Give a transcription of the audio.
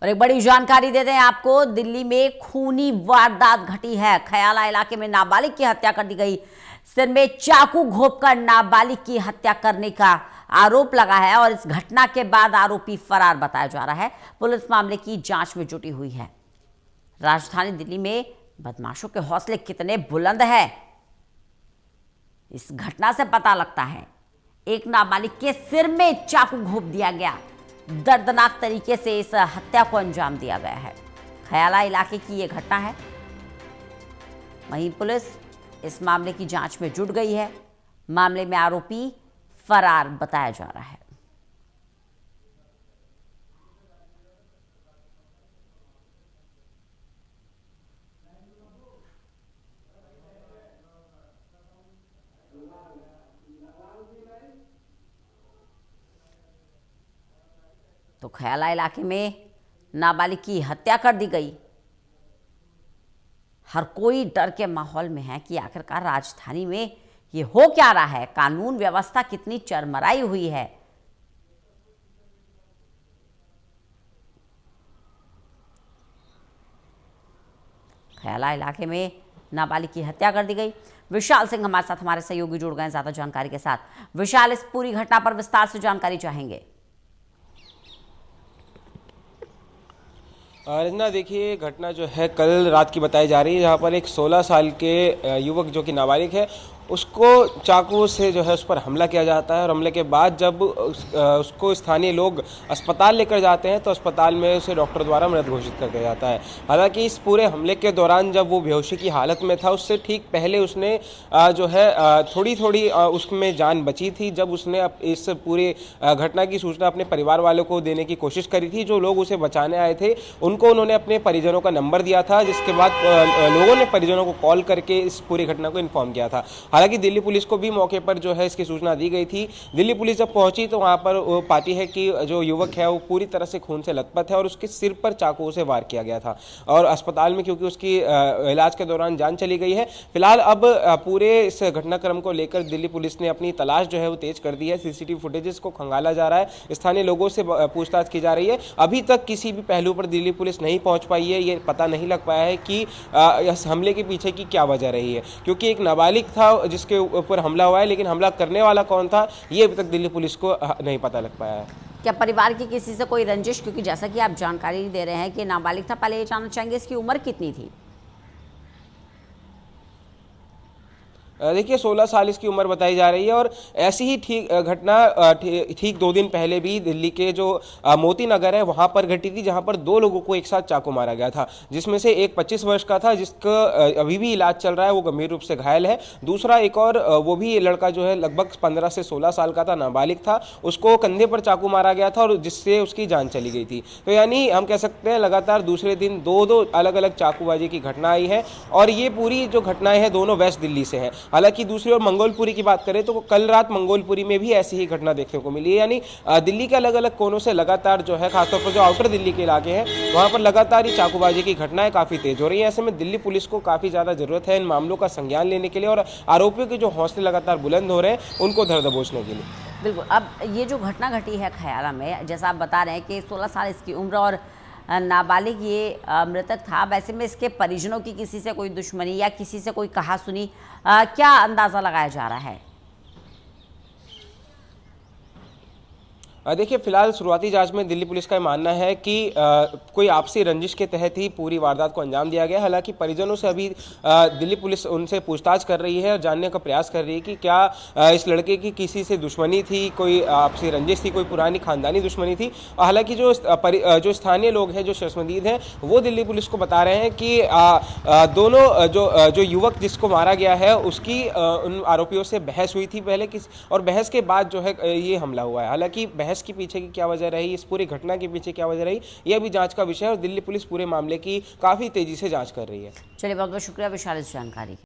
और एक बड़ी जानकारी दे दें आपको, दिल्ली में खूनी वारदात घटी है। खयाला इलाके में नाबालिग की हत्या कर दी गई। सिर में चाकू घोंपकर नाबालिग की हत्या करने का आरोप लगा है और इस घटना के बाद आरोपी फरार बताया जा रहा है। पुलिस मामले की जांच में जुटी हुई है। राजधानी दिल्ली में बदमाशों के हौसले कितने बुलंद हैं, इस घटना से पता लगता है। एक नाबालिग के सिर में चाकू घोंप दिया गया। दर्दनाक तरीके से इस हत्या को अंजाम दिया गया है। खयाला इलाके की यह घटना है। वहीं पुलिस इस मामले की जांच में जुट गई है। मामले में आरोपी फरार बताया जा रहा है। तो खयाला इलाके में नाबालिग की हत्या कर दी गई। हर कोई डर के माहौल में है कि आखिरकार राजधानी में ये हो क्या रहा है, कानून व्यवस्था कितनी चरमराई हुई है। खयाला इलाके में नाबालिग की हत्या कर दी गई। विशाल सिंह हमारे साथ, हमारे सहयोगी जुड़ गए ज्यादा जानकारी के साथ। विशाल, इस पूरी घटना पर विस्तार से जानकारी चाहेंगे। रंजना, देखिए घटना जो है कल रात की बताई जा रही है, जहाँ पर एक 16 साल के युवक जो कि नाबालिग है उसको चाकू से जो है उस पर हमला किया जाता है और हमले के बाद जब उसको स्थानीय लोग अस्पताल लेकर जाते हैं तो अस्पताल में उसे डॉक्टर द्वारा मृत घोषित कर दिया जाता है। हालांकि इस पूरे हमले के दौरान जब वो बेहोशी की हालत में था उससे ठीक पहले उसने जो है थोड़ी थोड़ी उसमें जान बची थी। जब उसने इस पूरे घटना की सूचना अपने परिवार वालों को देने की कोशिश करी थी, जो लोग उसे बचाने आए थे उनको उन्होंने अपने परिजनों का नंबर दिया था, जिसके बाद लोगों ने परिजनों को कॉल करके इस पूरी घटना को इन्फॉर्म किया था। हालांकि दिल्ली पुलिस को भी मौके पर जो है इसकी सूचना दी गई थी। दिल्ली पुलिस जब पहुंची तो वहां पर वो पाती है कि जो युवक है वो पूरी तरह से खून से लथपथ है और उसके सिर पर चाकू से वार किया गया था और अस्पताल में क्योंकि उसकी इलाज के दौरान जान चली गई है। फिलहाल अब पूरे इस घटनाक्रम को लेकर दिल्ली पुलिस ने अपनी तलाश जो है वो तेज कर दी है। सीसीटीवी फुटेजेस को खंगाला जा रहा है, स्थानीय लोगों से पूछताछ की जा रही है। अभी तक किसी भी पहलू पर दिल्ली पुलिस नहीं पहुंच पाई है। ये पता नहीं लग पाया है कि इस हमले के पीछे की क्या वजह रही है, क्योंकि एक नाबालिग था जिसके ऊपर हमला हुआ है, लेकिन हमला करने वाला कौन था ये अभी तक दिल्ली पुलिस को नहीं पता लग पाया है। क्या परिवार की किसी से कोई रंजिश, क्योंकि जैसा कि आप जानकारी दे रहे हैं कि नाबालिग था, पहले ये जानना चाहेंगे इसकी उम्र कितनी थी? देखिए 16 साल इसकी उम्र बताई जा रही है और ऐसी ही ठीक घटना ठीक 2 दिन पहले भी दिल्ली के जो मोती नगर है वहां पर घटी थी, जहां पर 2 लोगों को एक साथ चाकू मारा गया था, जिसमें से एक 25 वर्ष का था जिसका अभी भी इलाज चल रहा है, वो गंभीर रूप से घायल है। दूसरा एक और वो भी लड़का जो है लगभग 15 से 16 साल का था, नाबालिग था, उसको कंधे पर चाकू मारा गया था और जिससे उसकी जान चली गई थी। तो यानी हम कह सकते हैं लगातार दूसरे दिन 2 अलग अलग चाकूबाजी की घटना आई है और ये पूरी जो घटनाएं हैं दोनों वेस्ट दिल्ली से हैं। हालांकि दूसरी ओर मंगोलपुरी की बात करें तो कल रात मंगोलपुरी में भी ऐसी ही घटना देखने को मिली है। यानी दिल्ली के अलग अलग कोनों से लगातार जो है, खासतौर पर जो आउटर दिल्ली के इलाके हैं वहां पर लगातार ही चाकूबाजी की घटनाएं काफी तेज हो रही हैं। ऐसे में दिल्ली पुलिस को काफी ज्यादा जरूरत है इन मामलों का संज्ञान लेने के लिए और आरोपियों के जो हौसले लगातार बुलंद हो रहे हैं उनको धर दबोचने के लिए। बिल्कुल। अब ये जो घटना घटी है खयाला में, जैसा आप बता रहे हैं कि 16 साल इसकी उम्र और नाबालिग ये मृतक था, वैसे में इसके परिजनों की किसी से कोई दुश्मनी या किसी से कोई कहासुनी क्या अंदाज़ा लगाया जा रहा है? देखिए फिलहाल शुरुआती जांच में दिल्ली पुलिस का मानना है कि कोई आपसी रंजिश के तहत ही पूरी वारदात को अंजाम दिया गया। हालांकि परिजनों से अभी दिल्ली पुलिस उनसे पूछताछ कर रही है और जानने का प्रयास कर रही है कि क्या इस लड़के की किसी से दुश्मनी थी, कोई आपसी रंजिश थी, कोई पुरानी खानदानी दुश्मनी थी। हालांकि जो स्थानीय लोग हैं, जो शर्मदीद हैं, वो दिल्ली पुलिस को बता रहे हैं कि दोनों जो युवक जिसको मारा गया है उसकी उन आरोपियों से बहस हुई थी पहले और बहस के बाद जो है ये हमला हुआ है। हालांकि बहस के पीछे की क्या वजह रही, इस पूरी घटना के पीछे क्या वजह रही, यह भी जांच का विषय है और दिल्ली पुलिस पूरे मामले की काफी तेजी से जांच कर रही है। चलिए, बहुत बहुत शुक्रिया विशाल इस जानकारी।